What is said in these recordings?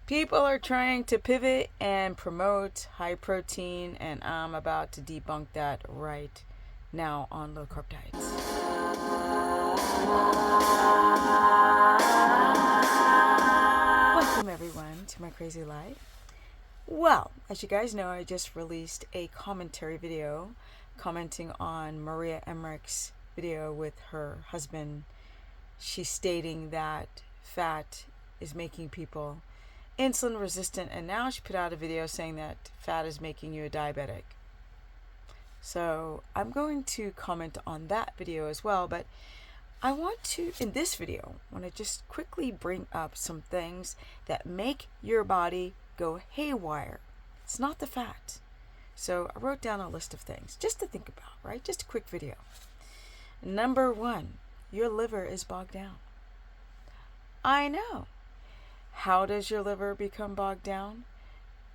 People are trying to pivot and promote high protein, and I'm about to debunk that right now on low carb diets. Welcome everyone to my crazy life. Well, as you guys know, I just released a commentary video commenting on Maria Emmerich's video with her husband. She's stating that fat is making people insulin resistant, and now she put out a video saying that fat is making you a diabetic. So I'm going to comment on that video as well, but I want to, in this video, just quickly bring up some things that make your body go haywire. It's not the fat. So I wrote down a list of things just to think about, right? Just a quick video. Number 1, your liver is bogged down. I know. How does your liver become bogged down?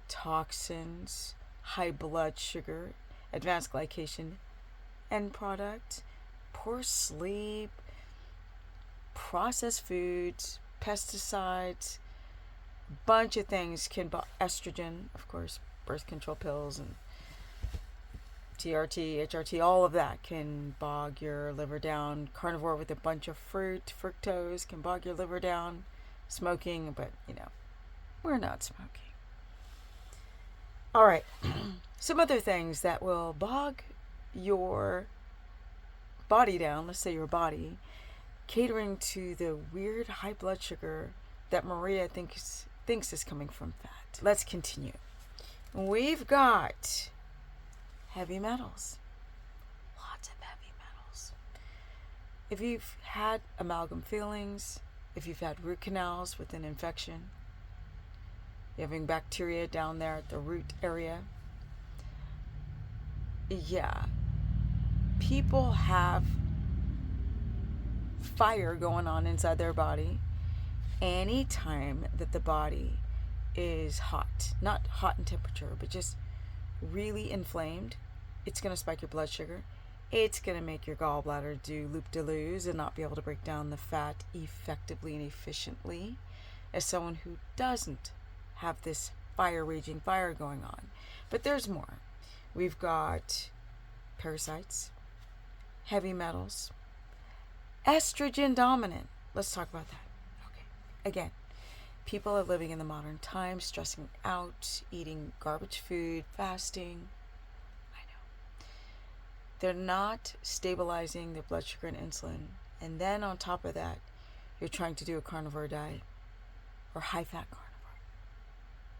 Toxins, high blood sugar, advanced glycation end product, poor sleep, processed foods, pesticides, bunch of things can estrogen, of course, birth control pills and TRT, HRT, all of that can bog your liver down. Carnivore with a bunch of fruit, fructose can bog your liver down. Smoking, but we're not smoking. All right, some other things that will bog your body down, let's say your body, catering to the weird high blood sugar that Maria thinks is coming from fat. Let's continue. We've got heavy metals. Lots of heavy metals. If you've had amalgam fillings, if you've had root canals with an infection, you're having bacteria down there at the root area, people have fire going on inside their body anytime that the body is hot. Not hot in temperature, but just really inflamed. It's going to spike your blood sugar. It's going to make your gallbladder do loop-de-loos and not be able to break down the fat effectively and efficiently as someone who doesn't have this raging fire going on. But there's more. We've got parasites, heavy metals, estrogen dominant. Let's talk about that. Okay. Again, people are living in the modern times, stressing out, eating garbage food, fasting. They're not stabilizing their blood sugar and insulin. And then on top of that, you're trying to do a carnivore diet or high-fat carnivore.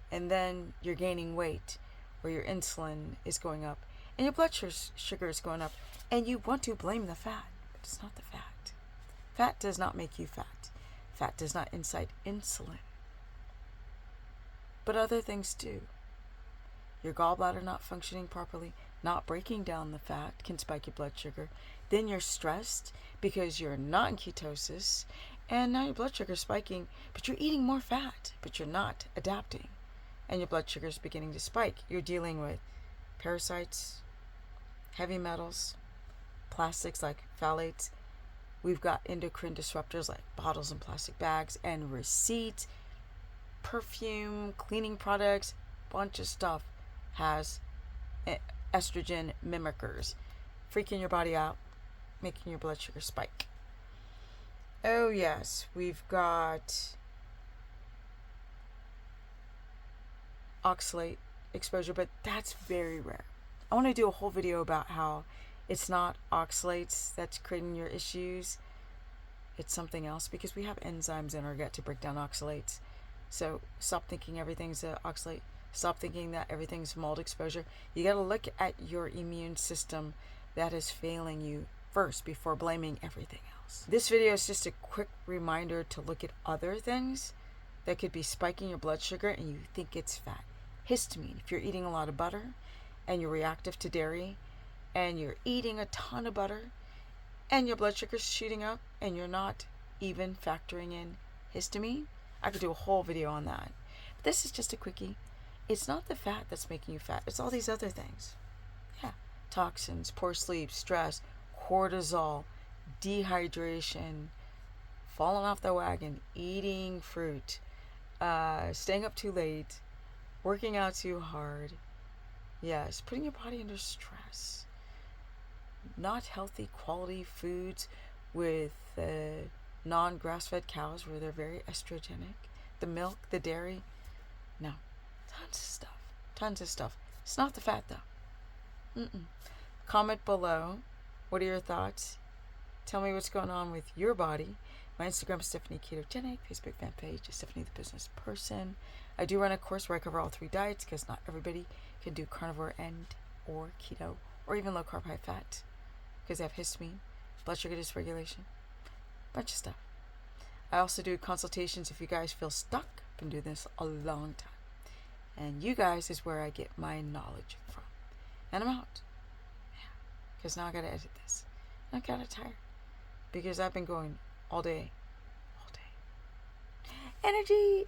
And then you're gaining weight or your insulin is going up and your blood sugar is going up. And you want to blame the fat, but it's not the fat. Fat does not make you fat. Fat does not incite insulin. But other things do. Your gallbladder not functioning properly, not breaking down the fat can spike your blood sugar. Then you're stressed because you're not in ketosis, and now your blood sugar is spiking, but you're eating more fat, but you're not adapting, and your blood sugar is beginning to spike. You're dealing with parasites, heavy metals, plastics like phthalates. We've got endocrine disruptors like bottles and plastic bags and receipts, perfume, cleaning products, bunch of stuff has estrogen mimickers, freaking your body out, making your blood sugar spike. Oh yes, we've got oxalate exposure, but that's very rare. I want to do a whole video about how it's not oxalates that's creating your issues. It's something else, because we have enzymes in our gut to break down oxalates. So stop thinking everything's oxalate. Stop thinking that everything's mold exposure. You got to look at your immune system that is failing you first before blaming everything else. This video is just a quick reminder to look at other things that could be spiking your blood sugar and you think it's fat. Histamine. If you're eating a lot of butter and you're reactive to dairy and you're eating a ton of butter and your blood sugar's shooting up and you're not even factoring in histamine, I could do a whole video on that. But this is just a quickie. It's not the fat that's making you fat. It's all these other things. Toxins, poor sleep, stress, cortisol, dehydration, falling off the wagon, eating fruit, staying up too late, working out too hard. Yes, putting your body under stress. Not healthy quality foods with non-grass-fed cows where they're very estrogenic. The milk, the dairy. No. Tons of stuff. Tons of stuff. It's not the fat though. Comment below. What are your thoughts? Tell me what's going on with your body. My Instagram is Stephanie Ketogenic. Facebook fan page is Stephanie the Business Person. I do run a course where I cover all 3 diets because not everybody can do carnivore and or keto or even low carb high fat because they have histamine, blood sugar dysregulation, bunch of stuff. I also do consultations if you guys feel stuck. I've been doing this a long time. And you guys is where I get my knowledge from. And I'm out. Yeah. Because now I gotta edit this. And I'm kinda tired. Because I've been going all day. Energy.